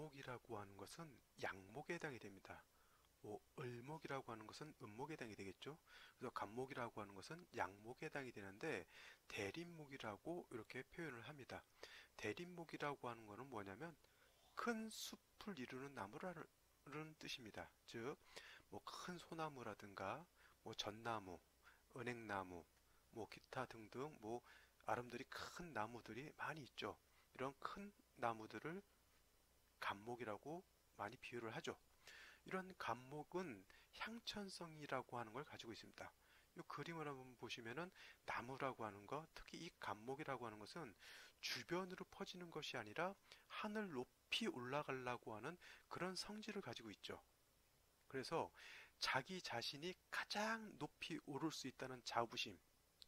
간목이라고 하는 것은 양목에 해당이 됩니다. 뭐 을목이라고 하는 것은 음목에 해당이 되겠죠. 그래서 간목이라고 하는 것은 양목에 해당이 되는데 대립목이라고 이렇게 표현을 합니다. 대립목이라고 하는 것은 뭐냐면 큰 숲을 이루는 나무라는 뜻입니다. 즉, 뭐 큰 소나무라든가 뭐 전나무, 은행나무, 뭐 기타 등등 뭐 아름드리 큰 나무들이 많이 있죠. 이런 큰 나무들을 간목이라고 많이 비유를 하죠. 이런 간목은 향천성이라고 하는 걸 가지고 있습니다. 이 그림을 한번 보시면은 나무라고 하는 것, 특히 이 간목이라고 하는 것은 주변으로 퍼지는 것이 아니라 하늘 높이 올라가려고 하는 그런 성질을 가지고 있죠. 그래서 자기 자신이 가장 높이 오를 수 있다는 자부심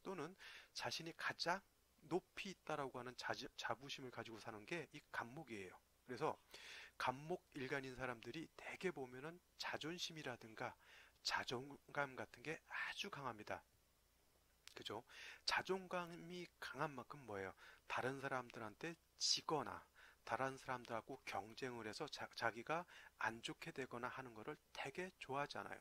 또는 자신이 가장 높이 있다라고 하는 자부심을 가지고 사는 게 이 간목이에요. 그래서 간목 일간인 사람들이 대개 보면은 자존심이라든가 자존감 같은 게 아주 강합니다. 그죠? 자존감이 강한 만큼 뭐예요? 다른 사람들한테 지거나 다른 사람들하고 경쟁을 해서 자기가 안 좋게 되거나 하는 것을 되게 좋아하지 않아요.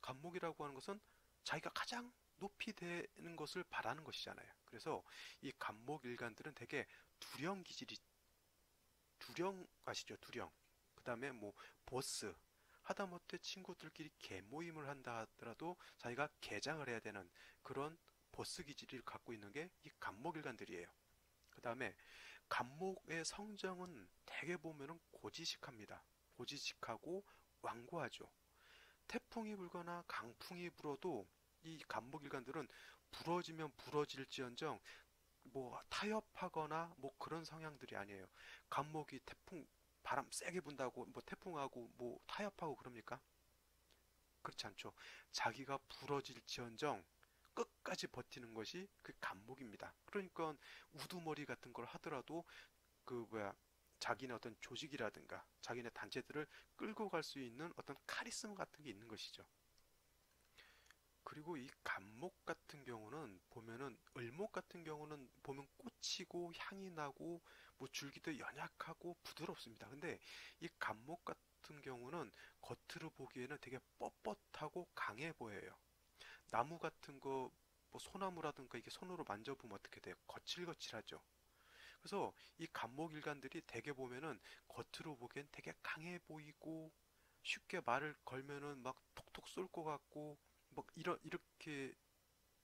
간목이라고 하는 것은 자기가 가장 높이 되는 것을 바라는 것이잖아요. 그래서 이 간목 일간들은 되게 두령 기질이 두령 아시죠? 두령. 그 다음에 뭐 보스. 하다못해 친구들끼리 개모임을 한다 하더라도 자기가 개장을 해야 되는 그런 보스 기질을 갖고 있는 게 이 간목일간들이에요. 그 다음에 간목의 성정은 대개 보면은 고지식합니다. 고지식하고 완고하죠. 태풍이 불거나 강풍이 불어도 이 간목일간들은 부러지면 부러질지언정 뭐 타협하거나 뭐 그런 성향들이 아니에요. 간목이 태풍 바람 세게 분다고 뭐 태풍하고 뭐 타협하고 그럽니까? 그렇지 않죠. 자기가 부러질지언정 끝까지 버티는 것이 그 간목입니다. 그러니까 우두머리 같은 걸 하더라도 그 뭐야 자기네 어떤 조직이라든가 자기네 단체들을 끌고 갈 수 있는 어떤 카리스마 같은 게 있는 것이죠. 그리고 이 간목 같은 경우는 보면은 을목 같은 경우는 보면 꽃이고 향이 나고 뭐 줄기도 연약하고 부드럽습니다. 근데 이 간목 같은 경우는 겉으로 보기에는 되게 뻣뻣하고 강해 보여요. 나무 같은 거 뭐 소나무라든가 이게 손으로 만져보면 어떻게 돼요? 거칠거칠하죠. 그래서 이 간목일간들이 되게 보면은 겉으로 보기엔 되게 강해 보이고 쉽게 말을 걸면은 막 톡톡 쏠 것 같고 막 이렇게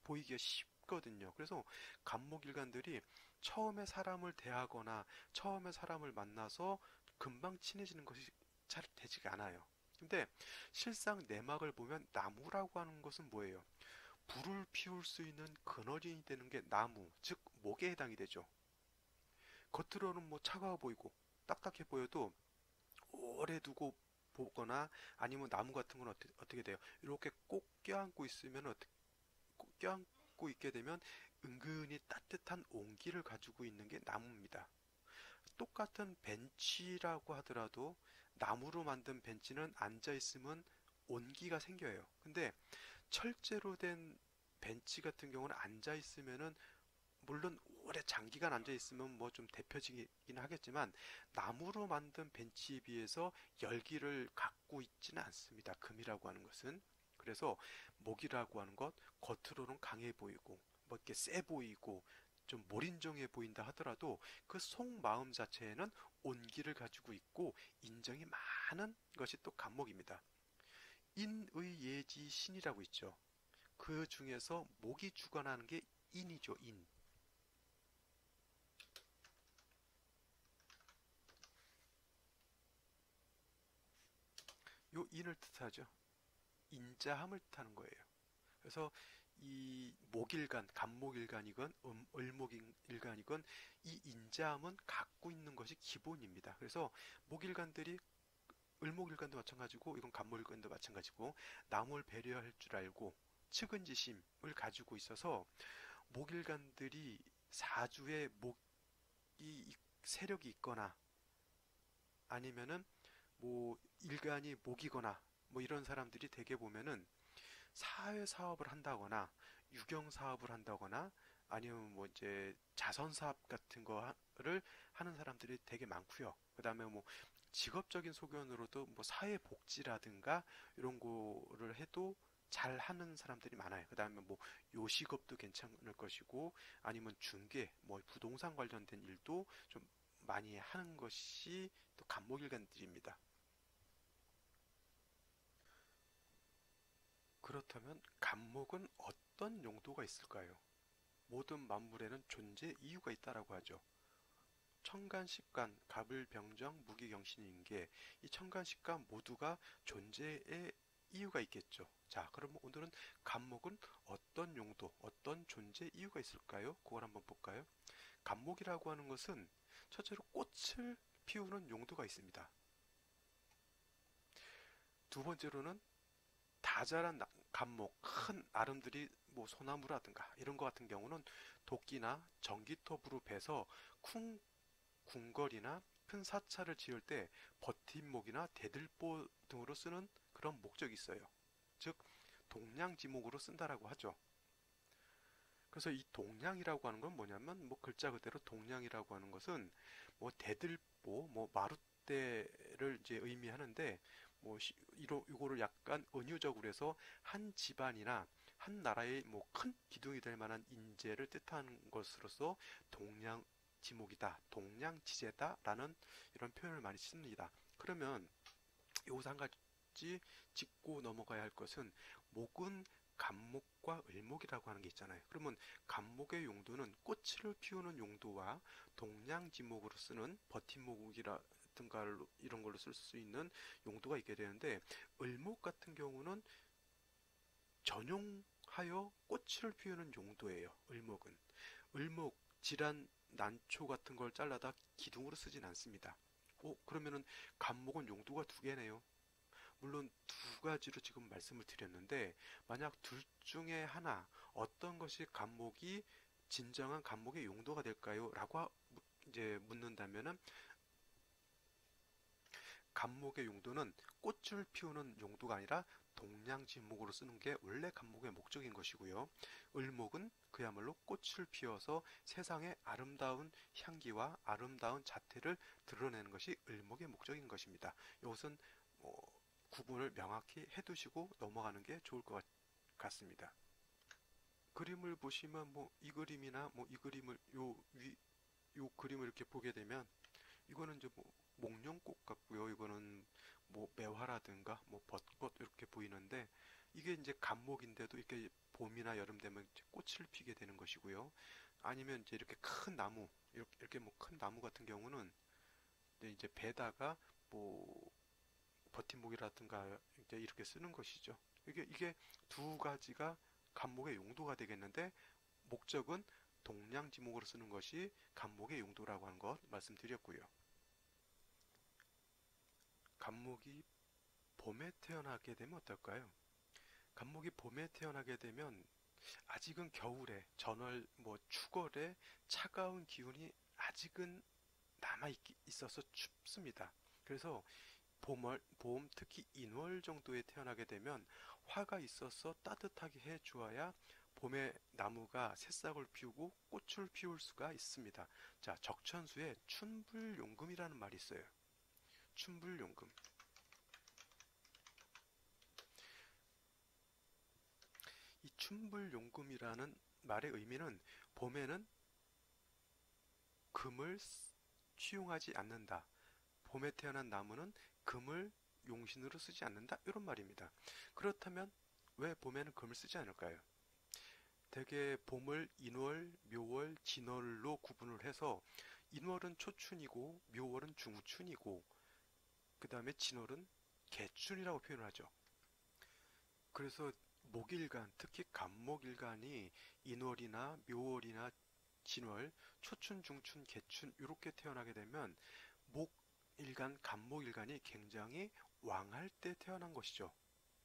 보이기가 쉽거든요. 그래서 간목일간들이 처음에 사람을 대하거나 처음에 사람을 만나서 금방 친해지는 것이 잘 되지가 않아요. 근데 실상 내막을 보면 나무라고 하는 것은 뭐예요? 불을 피울 수 있는 근원이 되는 게 나무, 즉 목에 해당이 되죠. 겉으로는 뭐 차가워 보이고 딱딱해 보여도 오래 두고 보거나 아니면 나무 같은 건 어떻게 돼요? 이렇게 꼭 껴안고 있으면 꼭 껴안고 있게 되면 은근히 따뜻한 온기를 가지고 있는 게 나무입니다. 똑같은 벤치라고 하더라도 나무로 만든 벤치는 앉아 있으면 온기가 생겨요. 근데 철제로 된 벤치 같은 경우는 앉아 있으면은 물론 오래 장기간 앉아 있으면 뭐 좀 데펴지긴 하겠지만 나무로 만든 벤치에 비해서 열기를 갖고 있지는 않습니다. 금이라고 하는 것은. 그래서 목이라고 하는 것 겉으로는 강해 보이고 뭐 이렇게 세 보이고 좀 몰인정해 보인다 하더라도 그 속마음 자체에는 온기를 가지고 있고 인정이 많은 것이 또 간목입니다. 인의 예지 신이라고 있죠. 그 중에서 목이 주관하는 게 인이죠, 인. 요 인을 뜻하죠. 인자함을 뜻하는 거예요. 그래서 이 목일간, 간목일간이건 을목일간이건 이 인자함은 갖고 있는 것이 기본입니다. 그래서 목일간들이 을목일간도 마찬가지고 이건 간목일간도 마찬가지고 남을 배려할 줄 알고 측은지심을 가지고 있어서 목일간들이 사주에 목이 세력이 있거나 아니면은 뭐 일간이 목이거나 뭐 이런 사람들이 대개 보면은 사회 사업을 한다거나 유경 사업을 한다거나 아니면 뭐 이제 자선 사업 같은 거를 하는 사람들이 되게 많고요. 그다음에 뭐 직업적인 소견으로도 뭐 사회복지라든가 이런 거를 해도 잘 하는 사람들이 많아요. 그 다음에 뭐 요식업도 괜찮을 것이고 아니면 중개, 뭐 부동산 관련된 일도 좀 많이 하는 것이 또 간목일간들입니다. 그렇다면 간목은 어떤 용도가 있을까요? 모든 만물에는 존재 이유가 있다라고 하죠. 천간십간, 갑을병정, 무기경신인게 이 천간십간 모두가 존재의 이유가 있겠죠. 자, 그러면 오늘은 간목은 어떤 용도, 어떤 존재 이유가 있을까요? 그걸 한번 볼까요? 간목이라고 하는 것은 첫째로 꽃을 피우는 용도가 있습니다. 두 번째로는 다 자란 간목, 큰 아름들이 뭐 소나무라든가 이런 것 같은 경우는 도끼나 전기톱으로 베서 쿵 궁궐이나 큰 사찰을 지을 때 버팀목이나 대들보 등으로 쓰는 그런 목적이 있어요. 즉 동량지목으로 쓴다라고 하죠. 그래서 이 동량이라고 하는 건 뭐냐면 뭐 글자 그대로 동량이라고 하는 것은 뭐 대들보, 뭐 마룻대를 이제 의미하는데 뭐 이거를 약간 은유적으로 해서 한 집안이나 한 나라의 뭐 큰 기둥이 될 만한 인재를 뜻하는 것으로서 동량 지목이다, 동량지제다라는 이런 표현을 많이 씁니다. 그러면 여기서 한 가지 짚고 넘어가야 할 것은 목은 간목과 을목이라고 하는 게 있잖아요. 그러면 간목의 용도는 꽃을 피우는 용도와 동량지목으로 쓰는 버팀목이라든가 이런 걸로 쓸 수 있는 용도가 있게 되는데 을목 같은 경우는 전용하여 꽃을 피우는 용도예요. 을목은. 을목, 질환, 난초 같은 걸 잘라다 기둥으로 쓰진 않습니다. 그러면은 간목은 용도가 두 개네요. 물론 두 가지로 지금 말씀을 드렸는데 만약 둘 중에 하나 어떤 것이 간목이 진정한 간목의 용도가 될까요? 라고 이제 묻는다면은 간목의 용도는 꽃을 피우는 용도가 아니라 동량진목으로 쓰는 게 원래 간목의 목적인 것이고요. 을목은 그야말로 꽃을 피워서 세상의 아름다운 향기와 아름다운 자태를 드러내는 것이 을목의 목적인 것입니다. 이것은 구분을 명확히 해두시고 넘어가는 게 좋을 것 같습니다. 그림을 보시면 뭐 이 그림이나 뭐 이 그림을 요 그림을 이렇게 보게 되면 이거는 이제 뭐 목련꽃 같고요. 이거는 뭐 매화라든가 뭐 벚꽃 이렇게 보이는데 이게 이제 간목인데도 이렇게 봄이나 여름 되면 이제 꽃을 피게 되는 것이고요. 아니면 이제 이렇게 큰 나무 이렇게 뭐 큰 나무 같은 경우는 이제 배다가 뭐 버팀목이라든가 이제 이렇게 쓰는 것이죠. 이게 두 가지가 간목의 용도가 되겠는데 목적은 동량지목으로 쓰는 것이 간목의 용도라고 하는 것 말씀드렸고요. 간목이 봄에 태어나게 되면 어떨까요? 간목이 봄에 태어나게 되면 아직은 겨울에 전월 뭐 추월에 차가운 기운이 아직은 남아 있어서 춥습니다. 그래서 봄 특히 인월 정도에 태어나게 되면 화가 있어서 따뜻하게 해 주어야 봄에 나무가 새싹을 피우고 꽃을 피울 수가 있습니다. 자, 적천수에 춘불용금이라는 말이 있어요. 춘불용금. 이 춘불용금이라는 말의 의미는 봄에는 금을 취용하지 않는다. 봄에 태어난 나무는 금을 용신으로 쓰지 않는다. 이런 말입니다. 그렇다면 왜 봄에는 금을 쓰지 않을까요? 대개 봄을 인월, 묘월, 진월로 구분을 해서 인월은 초춘이고 묘월은 중춘이고 그 다음에 진월은 개춘이라고 표현을 하죠. 그래서 목일간, 특히 간목일간이 인월이나 묘월이나 진월, 초춘, 중춘, 개춘 이렇게 태어나게 되면 목일간, 간목일간이 굉장히 왕할 때 태어난 것이죠.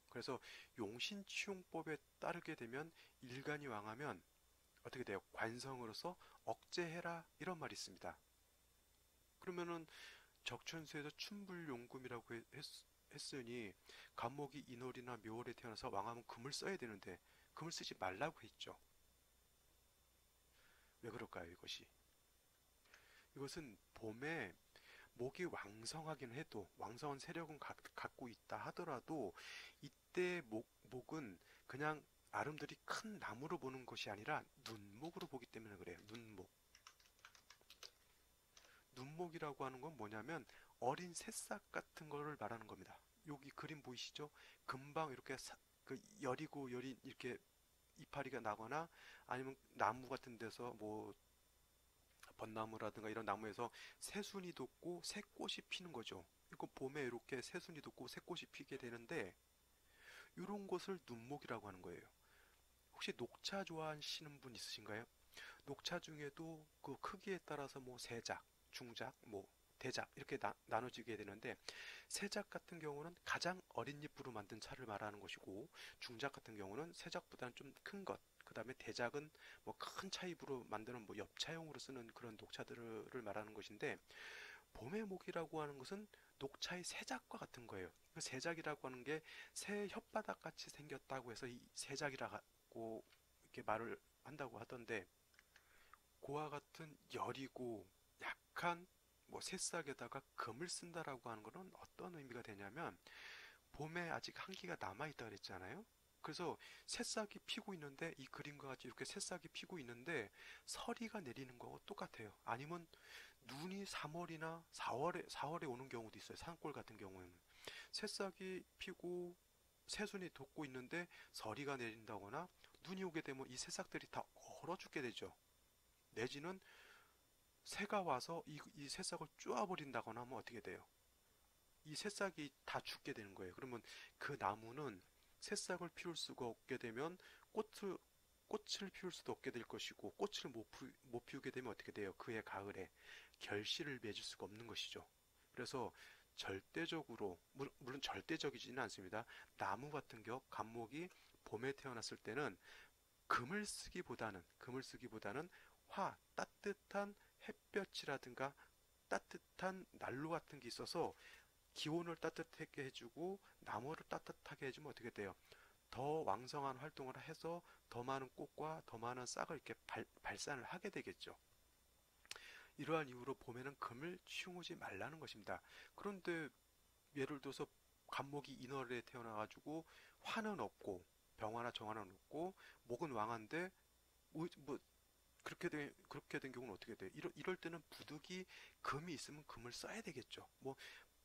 그래서 용신치용법에 따르게 되면 일간이 왕하면 어떻게 돼요? 관성으로서 억제해라 이런 말이 있습니다. 그러면은 적천수에서 춘불용금이라고 했으니 간목이 인월이나 묘월에 태어나서 왕하면 금을 써야 되는데 금을 쓰지 말라고 했죠. 왜 그럴까요, 이것이? 이것은 봄에 목이 왕성하긴 해도 왕성한 세력은 갖고 있다 하더라도 이때 목은 그냥 아름드리 큰 나무로 보는 것이 아니라 눈목으로 보기 때문에 그래요. 눈목. 눈목이라고 하는 건 뭐냐면 어린 새싹 같은 거를 말하는 겁니다. 여기 그림 보이시죠? 금방 이렇게 그 여리고 여린 이렇게 이파리가 나거나 아니면 나무 같은 데서 뭐 벚나무라든가 이런 나무에서 새순이 돋고 새꽃이 피는 거죠. 이거 봄에 이렇게 새순이 돋고 새꽃이 피게 되는데 이런 것을 눈목이라고 하는 거예요. 혹시 녹차 좋아하시는 분 있으신가요? 녹차 중에도 그 크기에 따라서 뭐 세작, 중작, 뭐 대작 이렇게 나눠지게 되는데 세작 같은 경우는 가장 어린 잎으로 만든 차를 말하는 것이고 중작 같은 경우는 세작보다는 좀 큰 것, 그 다음에 대작은 뭐 큰 차입으로 만드는 뭐 엽차용으로 쓰는 그런 녹차들을 말하는 것인데 봄의 목이라고 하는 것은 녹차의 세작과 같은 거예요. 그 세작이라고 하는 게 새 혓바닥 같이 생겼다고 해서 이 세작이라고 이렇게 말을 한다고 하던데 그와 같은 여리고 약한 뭐 새싹에다가 금을 쓴다라고 하는 것은 어떤 의미가 되냐면 봄에 아직 한기가 남아있다 그랬잖아요. 그래서 새싹이 피고 있는데 이 그림과 같이 이렇게 새싹이 피고 있는데 서리가 내리는 거하고 똑같아요. 아니면 눈이 3월이나 4월에 오는 경우도 있어요. 산골 같은 경우에는 새싹이 피고 새순이 돋고 있는데 서리가 내린다거나 눈이 오게 되면 이 새싹들이 다 얼어 죽게 되죠. 내지는 새가 와서 이 새싹을 쪼아버린다거나 하면 어떻게 돼요? 이 새싹이 다 죽게 되는 거예요. 그러면 그 나무는 새싹을 피울 수가 없게 되면 꽃을 피울 수도 없게 될 것이고 꽃을 못 피우게 되면 어떻게 돼요? 그해 가을에 결실을 맺을 수가 없는 것이죠. 그래서 절대적으로 물론 절대적이지는 않습니다. 나무 같은 경우 감목이 봄에 태어났을 때는 금을 쓰기보다는 따뜻한 햇볕이라든가 따뜻한 난로 같은 게 있어서 기온을 따뜻하게 해주고 나무를 따뜻하게 해주면 어떻게 돼요? 더 왕성한 활동을 해서 더 많은 꽃과 더 많은 싹을 이렇게 발산을 하게 되겠죠. 이러한 이유로 봄에는 금을 치우지 말라는 것입니다. 그런데 예를 들어서 간목이 인월에 태어나가지고 화는 없고 병화나 정화는 없고 목은 왕한데 뭐 그렇게 된 경우는 어떻게 돼요? 이럴 때는 부득이 금이 있으면 금을 써야 되겠죠. 뭐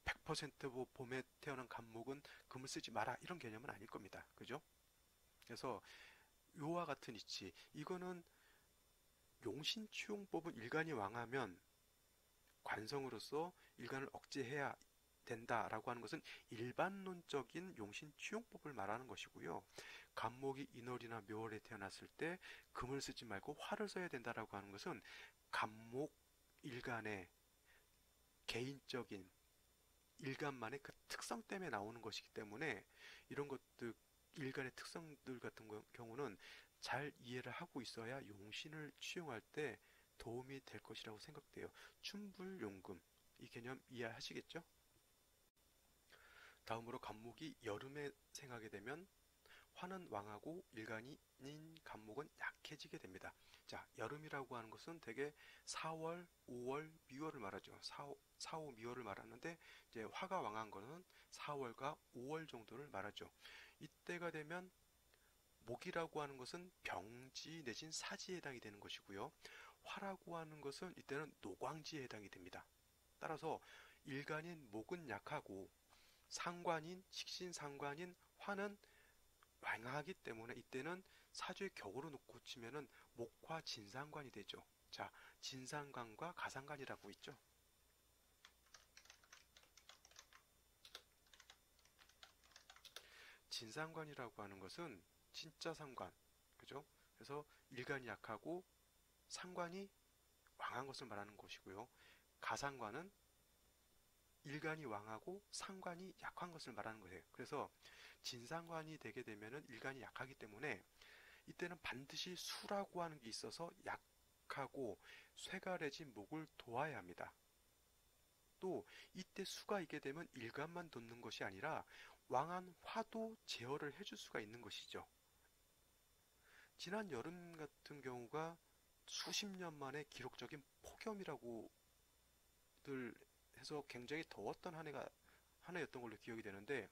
100%뭐 봄에 태어난 간목은 금을 쓰지 마라 이런 개념은 아닐 겁니다. 그죠? 그래서 요와 같은 이치 이거는 용신치용법은 일간이 왕하면 관성으로서 일간을 억제해야 된다라고 하는 것은 일반론적인 용신치용법을 말하는 것이고요. 간목이 인월이나 묘월에 태어났을 때 금을 쓰지 말고 화를 써야 된다라고 하는 것은 간목 일간의 개인적인 일간만의 그 특성 때문에 나오는 것이기 때문에 이런 것들 일간의 특성들 같은 경우는 잘 이해를 하고 있어야 용신을 취용할 때 도움이 될 것이라고 생각돼요. 춘불용금 이 개념 이해하시겠죠? 다음으로 간목이 여름에 생하게 되면 화는 왕하고 일간인 간목은 약해지게 됩니다. 자, 여름이라고 하는 것은 대개 4월, 5월, 미월을 말하죠. 4, 5, 미월을 말하는데 이제 화가 왕한 것은 4월과 5월 정도를 말하죠. 이때가 되면 목이라고 하는 것은 병지 내진 사지에 해당이 되는 것이고요. 화라고 하는 것은 이때는 노광지에 해당이 됩니다. 따라서 일간인 목은 약하고 상관인 식신상관인 화는 왕하기 때문에 이때는 사주의 격으로 놓고 치면은 목화 진상관이 되죠. 자, 진상관과 가상관이라고 있죠. 진상관이라고 하는 것은 진짜 상관, 그죠? 그래서 일간이 약하고 상관이 왕한 것을 말하는 것이고요. 가상관은 일간이 왕하고 상관이 약한 것을 말하는 거예요. 그래서 진상관이 되게 되면은 일간이 약하기 때문에 이때는 반드시 수라고 하는 게 있어서 약하고 쇠가래진 목을 도와야 합니다. 또 이때 수가 있게 되면 일간만 돋는 것이 아니라 왕한 화도 제어를 해줄 수가 있는 것이죠. 지난 여름 같은 경우가 수십 년 만에 기록적인 폭염이라고들 해서 굉장히 더웠던 한 해였던 걸로 기억이 되는데,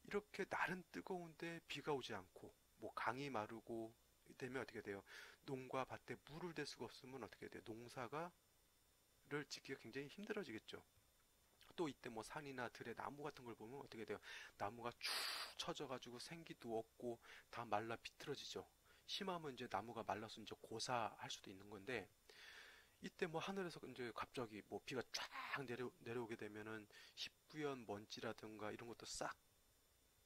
이렇게 날은 뜨거운데 비가 오지 않고 뭐 강이 마르고 되면 어떻게 돼요? 농과 밭에 물을 댈 수가 없으면 어떻게 돼요? 농사가 를 짓기가 굉장히 힘들어지겠죠. 또 이때 뭐 산이나 들에 나무 같은 걸 보면 어떻게 돼요? 나무가 축 처져가지고 생기도 없고 다 말라 비틀어지죠. 심하면 이제 나무가 말라서 이제 고사할 수도 있는 건데, 이때 뭐 하늘에서 이제 갑자기 뭐 비가 쫙 내려오게 되면은 희뿌연 먼지라든가 이런 것도 싹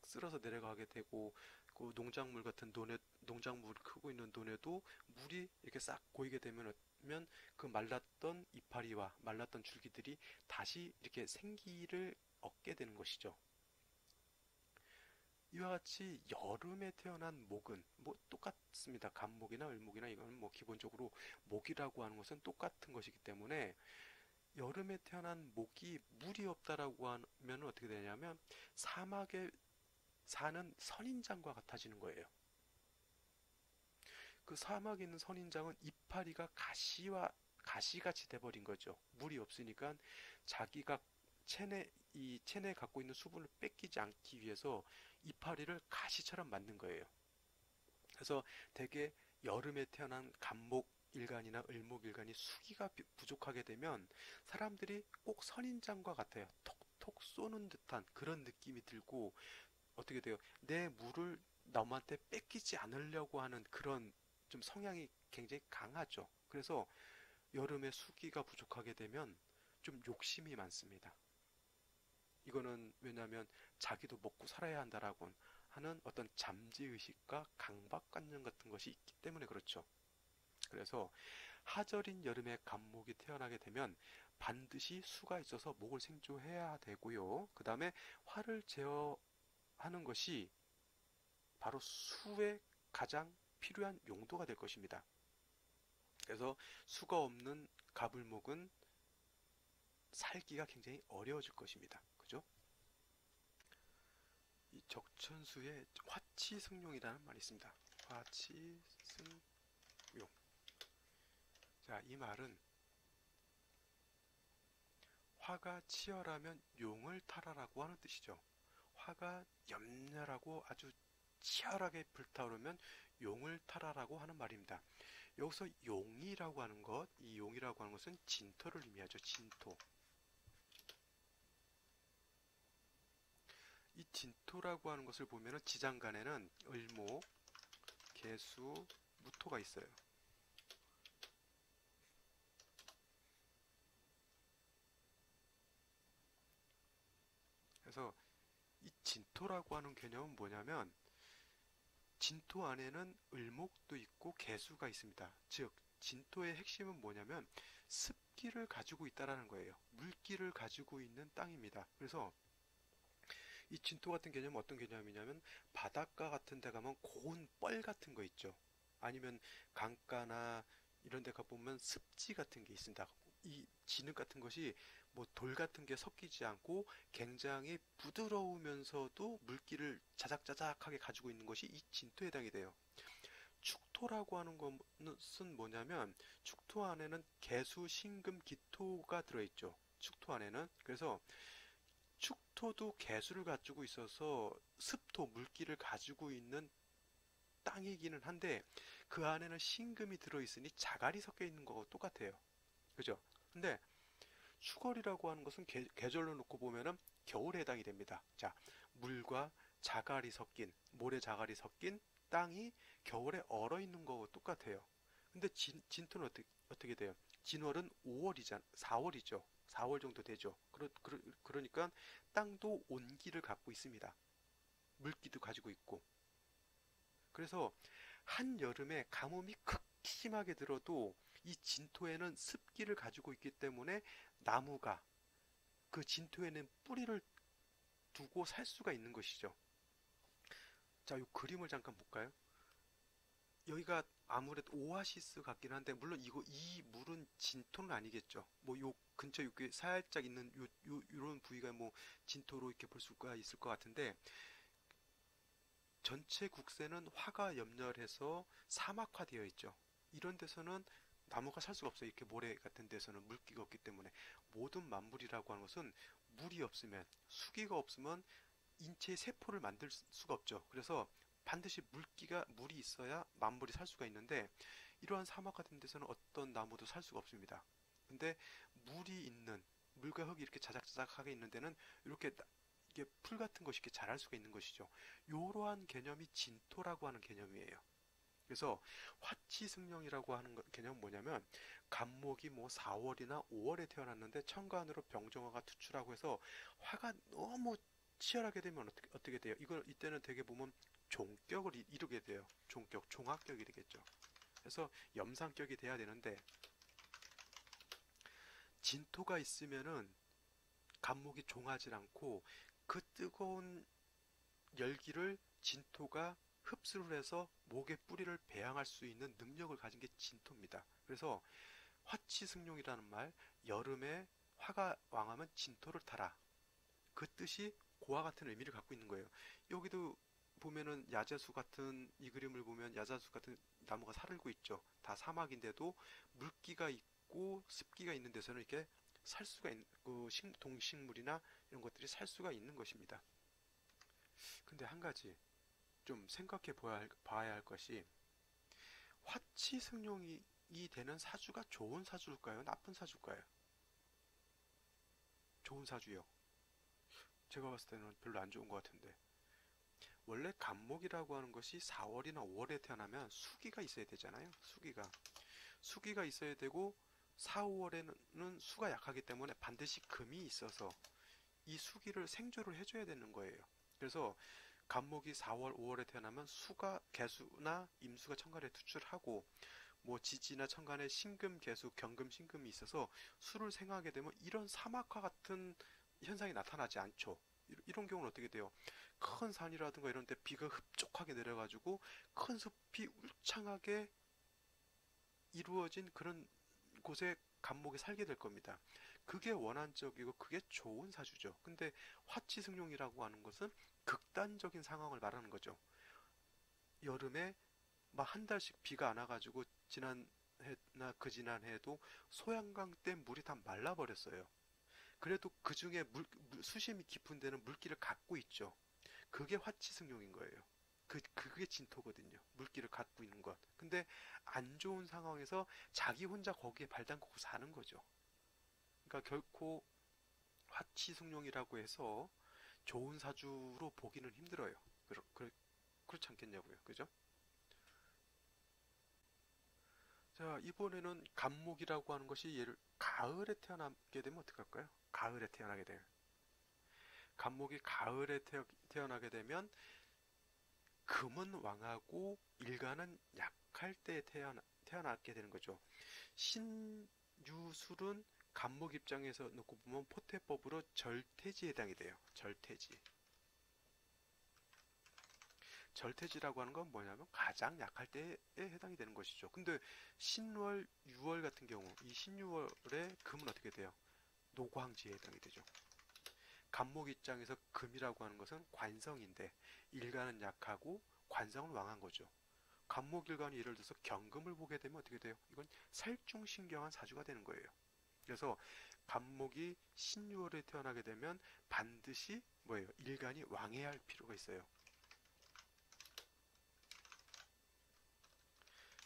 쓸어서 내려가게 되고, 그 농작물 같은 농작물 크고 있는 논에도 물이 이렇게 싹 고이게 되면 그 말랐던 이파리와 말랐던 줄기들이 다시 이렇게 생기를 얻게 되는 것이죠. 이와 같이 여름에 태어난 목은 뭐 똑같습니다. 간목이나 을목이나 이거는 뭐 기본적으로 목이라고 하는 것은 똑같은 것이기 때문에, 여름에 태어난 목이 물이 없다라고 하면 어떻게 되냐면 사막에 사는 선인장과 같아지는 거예요. 그 사막에 있는 선인장은 이파리가 가시같이 돼버린 거죠. 물이 없으니까 자기가 체내에 갖고 있는 수분을 뺏기지 않기 위해서 이파리를 가시처럼 만든 거예요. 그래서 대개 여름에 태어난 간목 일간이나 을목 일간이 수기가 부족하게 되면 사람들이 꼭 선인장과 같아요. 톡톡 쏘는 듯한 그런 느낌이 들고, 어떻게 돼요? 내 물을 남한테 뺏기지 않으려고 하는 그런 좀 성향이 굉장히 강하죠. 그래서 여름에 수기가 부족하게 되면 좀 욕심이 많습니다. 이거는 왜냐하면 자기도 먹고 살아야 한다라고 하는 어떤 잠재의식과 강박관념 같은 것이 있기 때문에 그렇죠. 그래서 하절인 여름에 간목이 태어나게 되면 반드시 수가 있어서 목을 생조해야 되고요. 그 다음에 화를 제어하는 것이 바로 수의 가장 필요한 용도가 될 것입니다. 그래서 수가 없는 가불목은 살기가 굉장히 어려워질 것입니다. 그죠? 이 적천수에 화치승룡이라는 말이 있습니다. 화치승룡. 자, 이 말은 화가 치열하면 용을 타라라고 하는 뜻이죠. 화가 염렬하고 아주 치열하게 불타오르면 용을 타라라고 하는 말입니다. 여기서 용이라고 하는 것, 이 용이라고 하는 것은 진토를 의미하죠. 진토. 이 진토라고 하는 것을 보면은 지장간에는 을목, 개수, 무토가 있어요. 그래서 이 진토라고 하는 개념은 뭐냐면, 진토 안에는 을목도 있고 개수가 있습니다. 즉, 진토의 핵심은 뭐냐면 습기를 가지고 있다라는 거예요. 물기를 가지고 있는 땅입니다. 그래서 이 진토 같은 개념은 어떤 개념이냐면, 바닷가 같은 데 가면 고운 뻘 같은 거 있죠. 아니면 강가나 이런 데 가보면 습지 같은 게 있습니다. 이 진흙 같은 것이 뭐 돌 같은 게 섞이지 않고 굉장히 부드러우면서도 물기를 자작자작하게 가지고 있는 것이 이 진토에 해당이 돼요. 축토라고 하는 것은 뭐냐면, 축토 안에는 개수, 신금, 기토가 들어있죠. 축토 안에는. 그래서 축토도 개수를 가지고 있어서 습토, 물기를 가지고 있는 땅이기는 한데, 그 안에는 신금이 들어있으니 자갈이 섞여 있는 거하고 똑같아요. 그죠? 근데 수거리라고 하는 것은 계절로 놓고 보면은 겨울에 해당이 됩니다. 자, 물과 자갈이 섞인, 모래 자갈이 섞인 땅이 겨울에 얼어 있는 거하고 똑같아요. 근데 진토는 어떻게 돼요? 진월은 5월이잖아, 4월이죠. 4월 정도 되죠. 그러니까 땅도 온기를 갖고 있습니다. 물기도 가지고 있고. 그래서 한여름에 가뭄이 극히 심하게 들어도 이 진토에는 습기를 가지고 있기 때문에 나무가 그 진토에는 뿌리를 두고 살 수가 있는 것이죠. 자, 이 그림을 잠깐 볼까요? 여기가 아무래도 오아시스 같긴 한데, 물론 이 물은 진토는 아니겠죠. 뭐 요 근처 이렇게 살짝 있는 요런 부위가 뭐 진토로 이렇게 볼 수가 있을 것 같은데, 전체 국세는 화가 염렬해서 사막화되어 있죠. 이런 데서는 나무가 살 수가 없어요. 이렇게 모래 같은 데서는 물기가 없기 때문에. 모든 만물이라고 하는 것은 물이 없으면, 수기가 없으면 인체의 세포를 만들 수가 없죠. 그래서 반드시 물이 있어야 만물이 살 수가 있는데, 이러한 사막 같은 데서는 어떤 나무도 살 수가 없습니다. 근데 물이 있는, 물과 흙이 이렇게 자작자작하게 있는 데는 이렇게 이게 풀 같은 것이 이렇게 자랄 수가 있는 것이죠. 이러한 개념이 진토라고 하는 개념이에요. 그래서 화치승령이라고 하는 개념은 뭐냐면, 간목이 뭐 4월이나 5월에 태어났는데 천간으로 병정화가 투출하고 해서 화가 너무 치열하게 되면 어떻게 돼요? 이걸 이때는 되게 보면 종격을 이루게 돼요. 종격, 종합격이 되겠죠. 그래서 염상격이 돼야 되는데, 진토가 있으면은 간목이 종하지 않고 그 뜨거운 열기를 진토가 흡수를 해서 목의 뿌리를 배양할 수 있는 능력을 가진 게 진토입니다. 그래서 화치승룡이라는 말, 여름에 화가 왕하면 진토를 타라. 그 뜻이 고와 같은 의미를 갖고 있는 거예요. 여기도 보면은 야자수 같은, 이 그림을 보면 야자수 같은 나무가 살고 있죠. 다 사막인데도 물기가 있고 습기가 있는 데서는 이렇게 살 수가 있는, 그 동식물이나 이런 것들이 살 수가 있는 것입니다. 근데 한 가지 좀 생각해 봐야 할 것이, 화치승룡이 되는 사주가 좋은 사주일까요? 나쁜 사주일까요? 좋은 사주요. 제가 봤을 때는 별로 안 좋은 것 같은데. 원래 간목이라고 하는 것이 4월이나 5월에 태어나면 수기가 있어야 되잖아요. 수기가 있어야 되고, 4, 5월에는 수가 약하기 때문에 반드시 금이 있어서 이 수기를 생조를 해줘야 되는 거예요. 그래서 간목이 4월, 5월에 태어나면 수가 개수나 임수가 천간에 투출하고, 뭐 지지나 천간에 신금, 개수, 경금, 신금이 있어서 수를 생하게 되면 이런 사막화 같은 현상이 나타나지 않죠. 이런 경우는 어떻게 돼요? 큰 산이라든가 이런 데 비가 흡족하게 내려가지고 큰 숲이 울창하게 이루어진 그런 곳에 간목이 살게 될 겁니다. 그게 원한적이고 그게 좋은 사주죠. 근데 화치승룡이라고 하는 것은 극단적인 상황을 말하는 거죠. 여름에 막 한 달씩 비가 안 와가지고 지난 해나 그 지난 해에도 소양강 댐 물이 다 말라버렸어요. 그래도 그 중에 수심이 깊은 데는 물기를 갖고 있죠. 그게 화치승룡인 거예요. 그게 진토거든요. 물기를 갖고 있는 것. 근데 안 좋은 상황에서 자기 혼자 거기에 발 담그고 사는 거죠. 그러니까 결코 화치승룡이라고 해서 좋은 사주로 보기는 힘들어요. 그렇지 않겠냐고요. 그죠? 자, 이번에는 간목이라고 하는 것이 얘를 가을에 태어나게 되면 어떡할까요? 가을에 태어나게 되면. 간목이 가을에 태어나게 되면 금은 왕하고 일간은 약할 때 태어나게 되는 거죠. 신유술은 간목 입장에서 놓고 보면 포태법으로 절퇴지에 해당이 돼요. 절퇴지. 절퇴지라고 하는 건 뭐냐면 가장 약할 때에 해당이 되는 것이죠. 근데 신월, 유월 같은 경우, 이 신유월에 금은 어떻게 돼요? 노광지에 해당이 되죠. 간목 입장에서 금이라고 하는 것은 관성인데 일간은 약하고 관성은 왕한 거죠. 간목일간이 예를 들어서 경금을 보게 되면 어떻게 돼요? 이건 살중신경한 사주가 되는 거예요. 그래서 간목이 신유월에 태어나게 되면 반드시 뭐예요? 일간이 왕해야 할 필요가 있어요.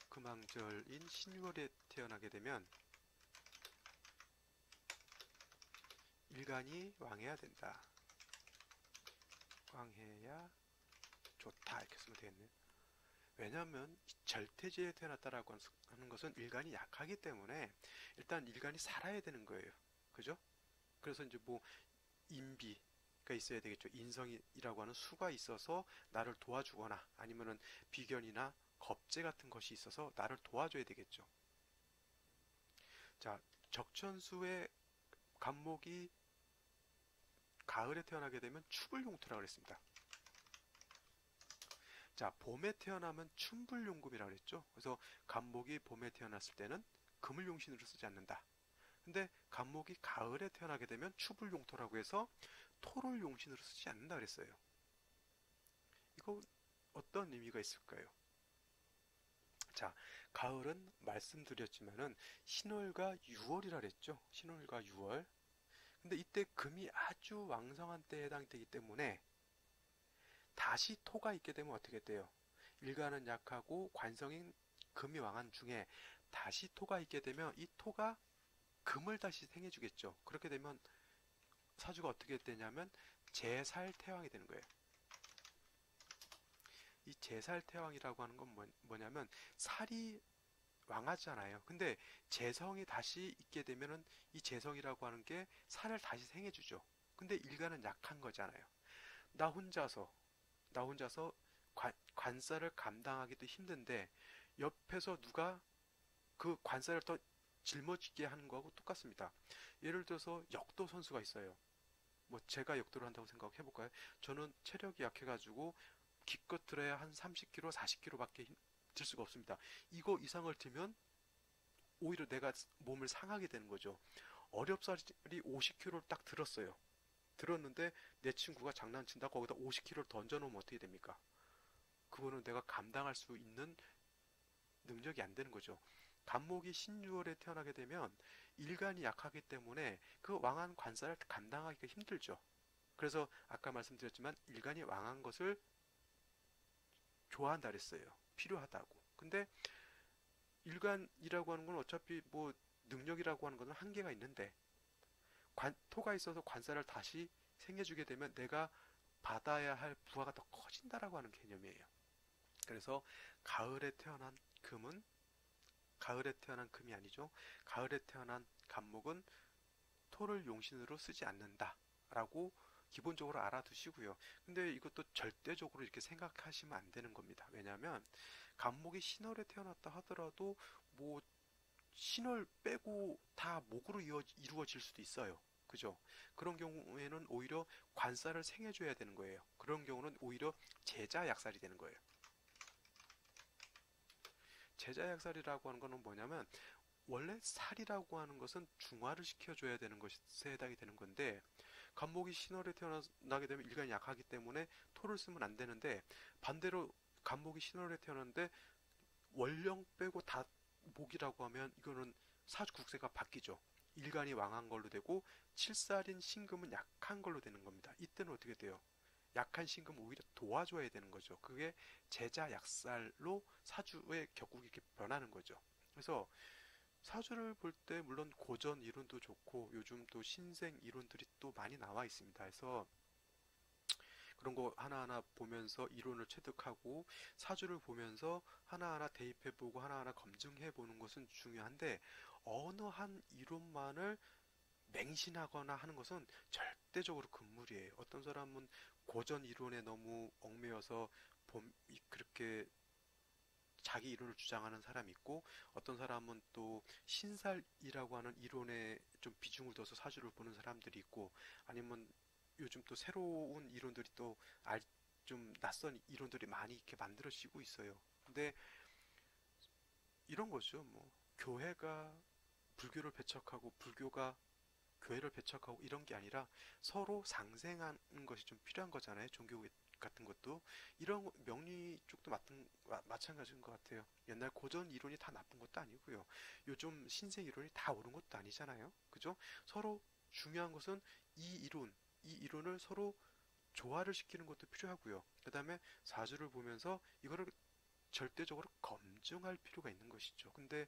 금왕절인 신유월에 태어나게 되면 일간이 왕해야 된다. 왕해야 좋다. 이렇게 쓰면 되겠네요. 왜냐하면 절퇴지에 태어났다라고 하는 것은 일간이 약하기 때문에 일단 일간이 살아야 되는 거예요. 그죠? 그래서 이제 뭐 인비가 있어야 되겠죠. 인성이라고 하는 수가 있어서 나를 도와주거나 아니면은 비견이나 겁재 같은 것이 있어서 나를 도와줘야 되겠죠. 자, 적천수의 간목이 가을에 태어나게 되면 축을용토라고 그랬습니다. 자, 봄에 태어나면 춘불용금이라고 그랬죠. 그래서 간목이 봄에 태어났을 때는 금을 용신으로 쓰지 않는다. 근데 간목이 가을에 태어나게 되면 추불용토라고 해서 토를 용신으로 쓰지 않는다 그랬어요. 이거 어떤 의미가 있을까요? 자, 가을은 말씀드렸지만은 신월과 6월이라 그랬죠. 신월과 6월. 근데 이때 금이 아주 왕성한 때에 해당되기 때문에 다시 토가 있게 되면 어떻게 돼요? 일간은 약하고 관성인 금이 왕한 중에 다시 토가 있게 되면 이 토가 금을 다시 생해주겠죠. 그렇게 되면 사주가 어떻게 되냐면 제살태왕이 되는 거예요. 이 제살태왕이라고 하는 건 뭐냐면 살이 왕하잖아요. 근데 재성이 다시 있게 되면은 이 재성이라고 하는 게 살을 다시 생해주죠. 근데 일간은 약한 거잖아요. 나 혼자서 나 혼자서 관살을 감당하기도 힘든데 옆에서 누가 그 관살을 더 짊어지게 하는 거하고 똑같습니다. 예를 들어서 역도 선수가 있어요. 뭐 제가 역도를 한다고 생각해 볼까요? 저는 체력이 약해가지고 기껏 들어야 한 30kg, 40kg밖에 들 수가 없습니다. 이거 이상을 들면 오히려 내가 몸을 상하게 되는 거죠. 어렵사리 50kg를 딱 들었어요. 들었는데 내 친구가 장난친다고 거기다 50kg를 던져놓으면 어떻게 됩니까? 그거는 내가 감당할 수 있는 능력이 안 되는 거죠. 간목이 신유월에 태어나게 되면 일간이 약하기 때문에 그 왕한 관살을 감당하기가 힘들죠. 그래서 아까 말씀드렸지만 일간이 왕한 것을 좋아한다 그랬어요. 필요하다고. 근데 일간이라고 하는 건 어차피 뭐 능력이라고 하는 것은 한계가 있는데 토가 있어서 관살을 다시 생겨주게 되면 내가 받아야 할 부하가 더 커진다라고 하는 개념이에요. 그래서 가을에 태어난 금은 가을에 태어난 금이 아니죠. 가을에 태어난 간목은 토를 용신으로 쓰지 않는다라고 기본적으로 알아두시고요. 근데 이것도 절대적으로 이렇게 생각하시면 안 되는 겁니다. 왜냐하면 간목이 신월에 태어났다 하더라도 뭐 신월 빼고 다 목으로 이루어질 수도 있어요. 그죠? 그런 경우에는 오히려 관살을 생해줘야 되는 거예요. 그런 경우는 오히려 제자약살이 되는 거예요. 제자약살이라고 하는 거는 뭐냐면 원래 살이라고 하는 것은 중화를 시켜줘야 되는 것에 해당이 되는 건데 간목이 신월에 태어나게 되면 일간이 약하기 때문에 토를 쓰면 안 되는데 반대로 간목이 신월에 태어났는데 월령 빼고 다 목이라고 하면 이거는 사주 국세가 바뀌죠. 일간이 왕한 걸로 되고 칠살인 신금은 약한 걸로 되는 겁니다. 이때는 어떻게 돼요? 약한 신금 오히려 도와줘야 되는 거죠. 그게 제자 약살로 사주의 격국이 이렇게 변하는 거죠. 그래서 사주를 볼 때 물론 고전 이론도 좋고 요즘 또 신생 이론들이 또 많이 나와 있습니다. 그래서 그런 거 하나하나 보면서 이론을 체득하고 사주를 보면서 하나하나 대입해보고 하나하나 검증해보는 것은 중요한데 어느 한 이론만을 맹신하거나 하는 것은 절대적으로 금물이에요. 어떤 사람은 고전 이론에 너무 얽매여서 그렇게 자기 이론을 주장하는 사람이 있고 어떤 사람은 또 신살이라고 하는 이론에 좀 비중을 둬서 사주를 보는 사람들이 있고 아니면 요즘 또 새로운 이론들이 또 좀 낯선 이론들이 많이 이렇게 만들어지고 있어요. 근데 이런 거죠. 뭐 교회가 불교를 배척하고 불교가 교회를 배척하고 이런 게 아니라 서로 상생하는 것이 좀 필요한 거잖아요. 종교 같은 것도 이런 명리 쪽도 마찬가지인 것 같아요. 옛날 고전 이론이 다 나쁜 것도 아니고요. 요즘 신생 이론이 다 옳은 것도 아니잖아요. 그죠? 서로 중요한 것은 이 이론을 서로 조화를 시키는 것도 필요하고요. 그 다음에 사주를 보면서 이거를 절대적으로 검증할 필요가 있는 것이죠. 근데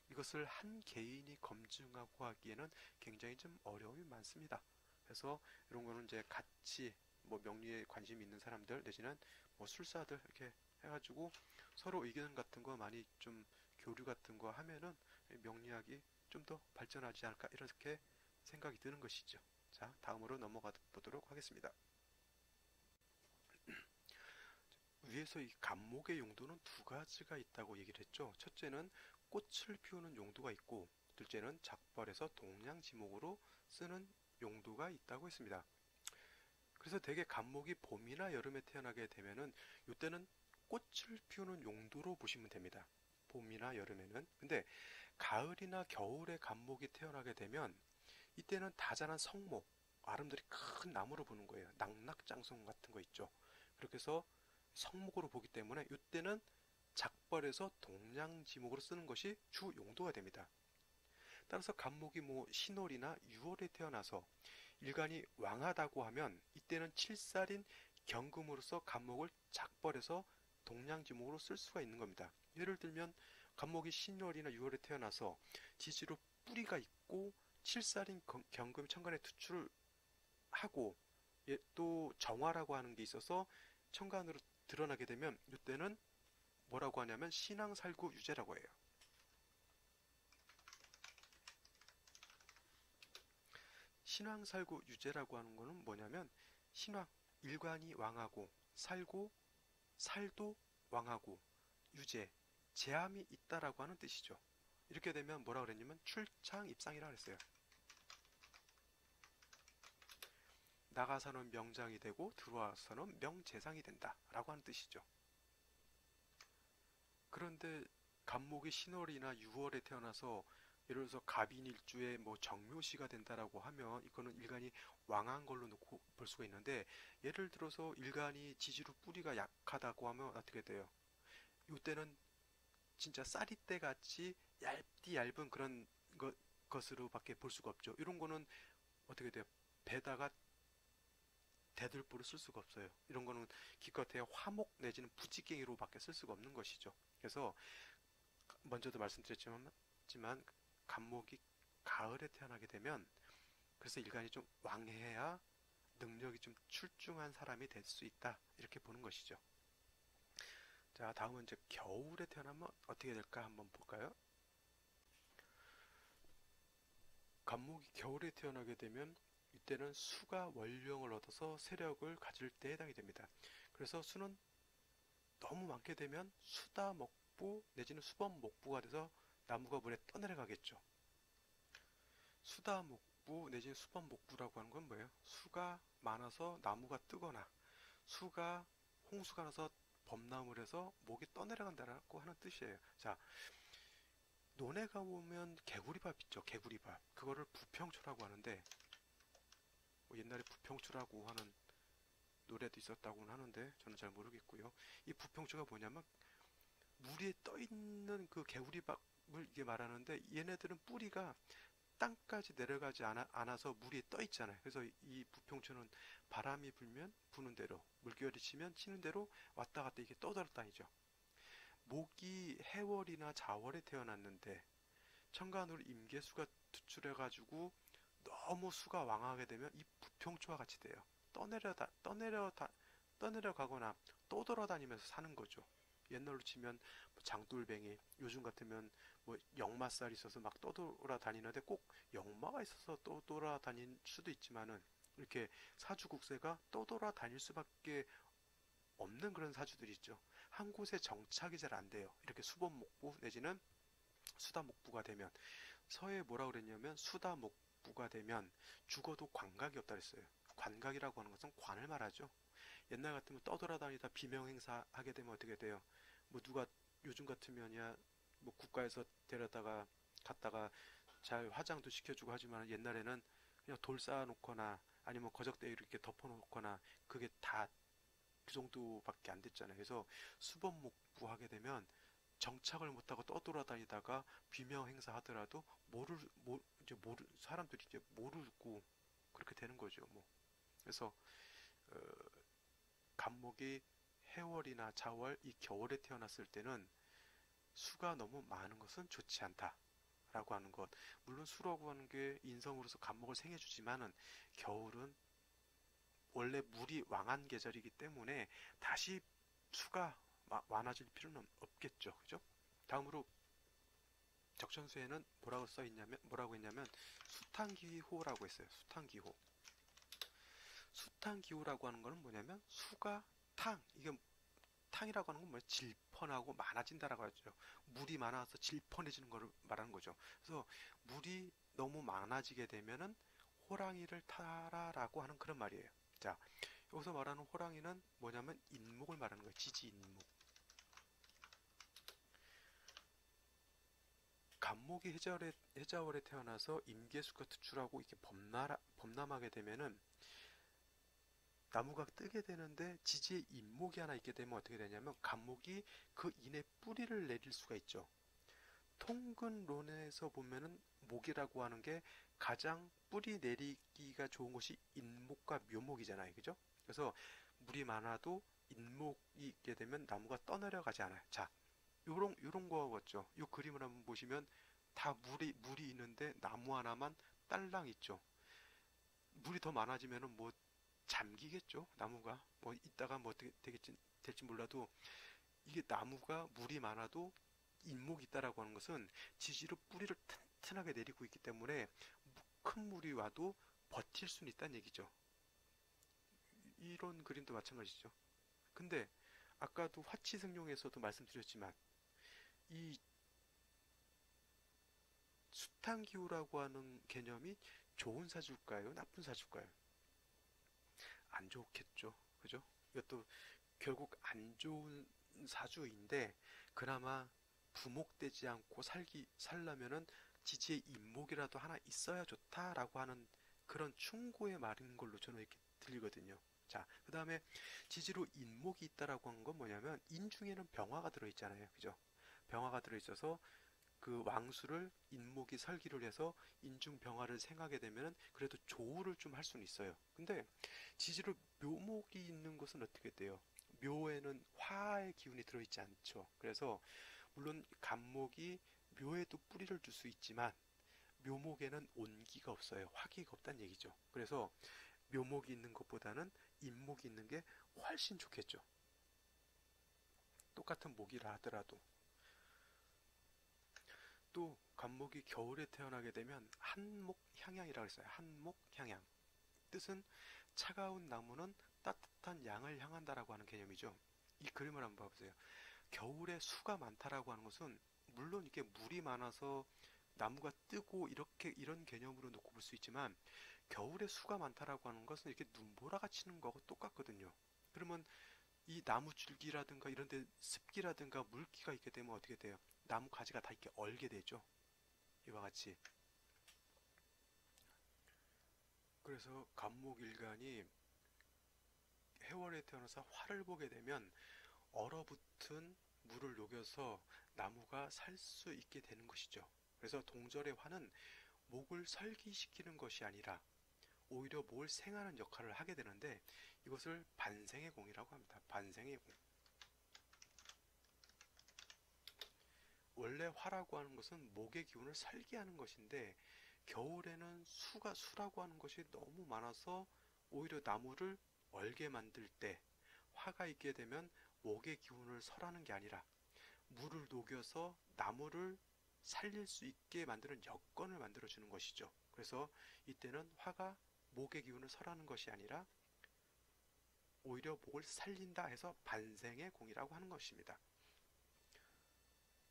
이것을 한 개인이 검증하고 하기에는 굉장히 좀 어려움이 많습니다. 그래서 이런 거는 이제 같이 뭐 명리에 관심 있는 사람들 내지는 뭐 술사들 이렇게 해가지고 서로 의견 같은 거 많이 좀 교류 같은 거 하면은 명리학이 좀 더 발전하지 않을까 이렇게 생각이 드는 것이죠. 자, 다음으로 넘어가 보도록 하겠습니다. 위에서 이 간목의 용도는 두 가지가 있다고 얘기를 했죠. 첫째는 꽃을 피우는 용도가 있고, 둘째는 작벌에서 동량지목으로 쓰는 용도가 있다고 했습니다. 그래서 대개 간목이 봄이나 여름에 태어나게 되면은 이때는 꽃을 피우는 용도로 보시면 됩니다. 봄이나 여름에는. 근데 가을이나 겨울에 간목이 태어나게 되면 이때는 다자란 성목, 아름드리 큰 나무로 보는 거예요. 낙낙장성 같은 거 있죠. 그렇게 해서 성목으로 보기 때문에 이때는 작벌에서 동량지목으로 쓰는 것이 주 용도가 됩니다. 따라서 간목이 신월이나 유월에 태어나서 일간이 왕하다고 하면 이때는 칠살인 경금으로서 간목을 작벌해서 동량지목으로 쓸 수가 있는 겁니다. 예를 들면 간목이 신월이나 유월에 태어나서 지지로 뿌리가 있고 칠살인 경금이 천간에 투출을 하고 또 정화라고 하는 게 있어서 천간으로 드러나게 되면 이때는 뭐라고 하냐면 신왕살구 유제라고 해요. 신왕살구 유제라고 하는 거는 뭐냐면 신왕, 일관이 왕하고 살고 살도 왕하고 유제, 제함이 있다라고 하는 뜻이죠. 이렇게 되면 뭐라 그랬냐면 출창입상이라 그랬어요. 나가서는 명장이 되고 들어와서는 명재상이 된다 라고 하는 뜻이죠. 그런데 간목이 신월이나 유월에 태어나서 예를 들어서 갑인일주에 정묘시가 된다라고 하면 이거는 일간이 왕한 걸로 놓고 볼 수가 있는데, 예를 들어서 일간이 지지로 뿌리가 약하다고 하면 어떻게 돼요? 이때는 진짜 쌀이대 같이 얇디 얇은 그런 것으로밖에 볼 수가 없죠. 이런 거는 어떻게 돼요? 배다가 대들보를 쓸 수가 없어요. 이런 거는 기껏해야 화목 내지는 부지깽이로밖에 쓸 수가 없는 것이죠. 그래서 먼저도 말씀드렸지만 간목이 가을에 태어나게 되면 그래서 일간이 좀 왕해야 능력이 좀 출중한 사람이 될 수 있다 이렇게 보는 것이죠. 자, 다음은 이제 겨울에 태어나면 어떻게 될까 한번 볼까요? 간목이 겨울에 태어나게 되면 이때는 수가 원령을 얻어서 세력을 가질 때에 해당이 됩니다. 그래서 수는 너무 많게 되면 수다목부 내지는 수범목부가 돼서 나무가 물에 떠내려가겠죠. 수다목부 내지는 수범목부라고 하는 건 뭐예요? 수가 많아서 나무가 뜨거나 수가 홍수가 나서 범람을 해서 목이 떠내려간다라고 하는 뜻이에요. 자, 논에 가보면 개구리밥 있죠. 개구리밥. 그거를 부평초라고 하는데 옛날에 부평초라고 하는 노래도 있었다고는 하는데 저는 잘 모르겠고요. 이 부평초가 뭐냐면 물 위에 떠 있는 그 개구리밥을 이게 말하는데, 얘네들은 뿌리가 땅까지 내려가지 않아서 물 위에 떠 있잖아요. 그래서 이 부평초는 바람이 불면 부는 대로, 물결이 치면 치는 대로 왔다 갔다 이게 떠돌아다니죠. 목이 해월이나 자월에 태어났는데 천간으로 임계수가 투출해가지고 너무 수가 왕하게 되면 이 부평초와 같이 돼요. 떠내려가거나 떠돌아다니면서 사는 거죠. 옛날로 치면 장돌뱅이, 요즘 같으면 역마살이 있어서 막 떠돌아다니는데 꼭 역마가 있어서 떠돌아다닐 수도 있지만은 이렇게 사주국세가 떠돌아다닐 수밖에 없는 그런 사주들이 있죠. 한 곳에 정착이 잘 안 돼요. 이렇게 수범목부 내지는 수다목부가 되면, 서에 뭐라 그랬냐면 수다목부가 되면 죽어도 관각이 없다 그랬어요. 관각이라고 하는 것은 관을 말하죠. 옛날 같으면 떠돌아다니다 비명행사 하게 되면 어떻게 돼요? 누가 요즘 같으면야 국가에서 데려다가 갔다가 잘 화장도 시켜주고 하지만, 옛날에는 그냥 돌 쌓아놓거나 아니면 거적대기로 이렇게 덮어놓거나 그게 다 그 정도밖에 안 됐잖아요. 그래서 수범목부 하게 되면 정착을 못하고 떠돌아다니다가 비명 행사하더라도 이제 사람들이 이제 모르고 그렇게 되는 거죠. 그래서 어, 간목이 해월이나 자월 이 겨울에 태어났을 때는 수가 너무 많은 것은 좋지 않다라고 하는 것. 물론 수라고 하는 게 인성으로서 간목을 생해주지만은 겨울은 원래 물이 왕한 계절이기 때문에 다시 수가 많아질 필요는 없겠죠. 그죠? 다음으로 적천수에는 뭐라고 했냐면 수탕기호라고 했어요. 수탕기호. 수탕기호라고 하는 거는 뭐냐면 수가 이게 탕이라고 하는 건 뭐예요? 질펀하고 많아진다라고 하죠. 물이 많아서 질펀해지는 거를 말하는 거죠. 그래서 물이 너무 많아지게 되면은 호랑이를 타라라고 하는 그런 말이에요. 자, 여기서 말하는 호랑이는 뭐냐면 인목을 말하는 거예요. 지지인목. 간목이 해자월에 태어나서 임계수가 투출하고 이렇게 범람하게 되면은 나무가 뜨게 되는데 지지에 잎목이 하나 있게 되면 어떻게 되냐면 감목이 그 인에 뿌리를 내릴 수가 있죠. 통근론에서 보면은 목이라고 하는 게 가장 뿌리 내리기가 좋은 곳이 인목과 묘목이잖아요. 그죠? 그래서 물이 많아도 인목이 있게 되면 나무가 떠내려가지 않아요. 자, 요런 거 같죠? 요 그림을 한번 보시면 다 물이 있는데 나무 하나만 딸랑 있죠. 물이 더 많아지면은 뭐 잠기겠죠. 나무가 뭐 이따가 뭐 어떻게 될지 몰라도 이게 나무가 물이 많아도 인목이 있다라고 하는 것은 지지로 뿌리를 튼튼하게 내리고 있기 때문에 큰 물이 와도 버틸 수는 있다는 얘기죠. 이런 그림도 마찬가지죠. 근데 아까도 화치승룡에서도 말씀드렸지만 이 숱한기후라고 하는 개념이 좋은 사주일까요? 나쁜 사주일까요? 안 좋겠죠. 그죠? 이것도 결국 안 좋은 사주인데 그나마 부목되지 않고 살려면은 지지에 인목이라도 하나 있어야 좋다라고 하는 그런 충고의 말인 걸로 저는 이렇게 들리거든요. 자, 그 다음에 지지로 인목이 있다라고 하는 건 뭐냐면 인 중에는 병화가 들어있잖아요. 그죠? 병화가 들어있어서 그 왕수를 인목이 설기를 해서 인중병화를 생하게 되면은 그래도 조우를 좀 할 수는 있어요. 근데 지지로 묘목이 있는 것은 어떻게 돼요? 묘에는 화의 기운이 들어있지 않죠. 그래서 물론 간목이 묘에도 뿌리를 둘 수 있지만 묘목에는 온기가 없어요. 화기가 없다는 얘기죠. 그래서 묘목이 있는 것보다는 인목이 있는 게 훨씬 좋겠죠. 똑같은 목이라 하더라도. 또 간목이 겨울에 태어나게 되면 한목향양이라고 했어요. 한목향양. 뜻은 차가운 나무는 따뜻한 양을 향한다라고 하는 개념이죠. 이 그림을 한번 봐보세요. 겨울에 수가 많다라고 하는 것은 물론 이게 물이 많아서 나무가 뜨고 이렇게 이런 개념으로 놓고 볼 수 있지만 겨울에 수가 많다라고 하는 것은 이렇게 눈보라가 치는 거하고 똑같거든요. 그러면 이 나무 줄기라든가 이런 데 습기라든가 물기가 있게 되면 어떻게 돼요? 나무 가지가 다 이렇게 얼게 되죠. 이와 같이. 그래서 간목일간이 해월에 태어나서 화를 보게 되면 얼어붙은 물을 녹여서 나무가 살 수 있게 되는 것이죠. 그래서 동절의 화는 목을 설기시키는 것이 아니라 오히려 목을 생하는 역할을 하게 되는데 이것을 반생의 공이라고 합니다. 반생의 공. 원래 화라고 하는 것은 목의 기운을 설기하는 것인데 겨울에는 수라고 하는 것이 너무 많아서 오히려 나무를 얼게 만들 때 화가 있게 되면 목의 기운을 설하는 게 아니라 물을 녹여서 나무를 살릴 수 있게 만드는 여건을 만들어 주는 것이죠. 그래서 이때는 화가 목의 기운을 설하는 것이 아니라 오히려 목을 살린다 해서 반생의 공이라고 하는 것입니다.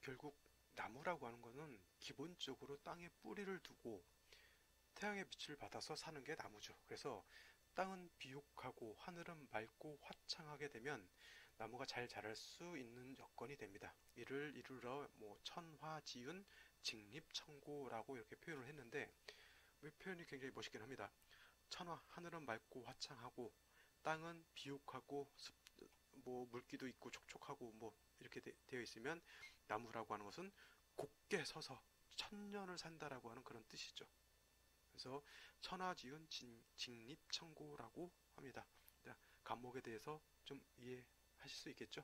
결국 나무라고 하는 것은 기본적으로 땅에 뿌리를 두고 태양의 빛을 받아서 사는 게 나무죠. 그래서 땅은 비옥하고 하늘은 맑고 화창하게 되면 나무가 잘 자랄 수 있는 여건이 됩니다. 이를 이루러 뭐 천화지윤 직립천고라고 이렇게 표현을 했는데 이 표현이 굉장히 멋있긴 합니다. 천화 하늘은 맑고 화창하고 땅은 비옥하고 뭐 물기도 있고 촉촉하고 뭐 이렇게 되어 있으면 나무라고 하는 것은 곧게 서서 천년을 산다라고 하는 그런 뜻이죠. 그래서 천하지은 직립천고라고 합니다. 간목에 대해서 좀 이해하실 수 있겠죠?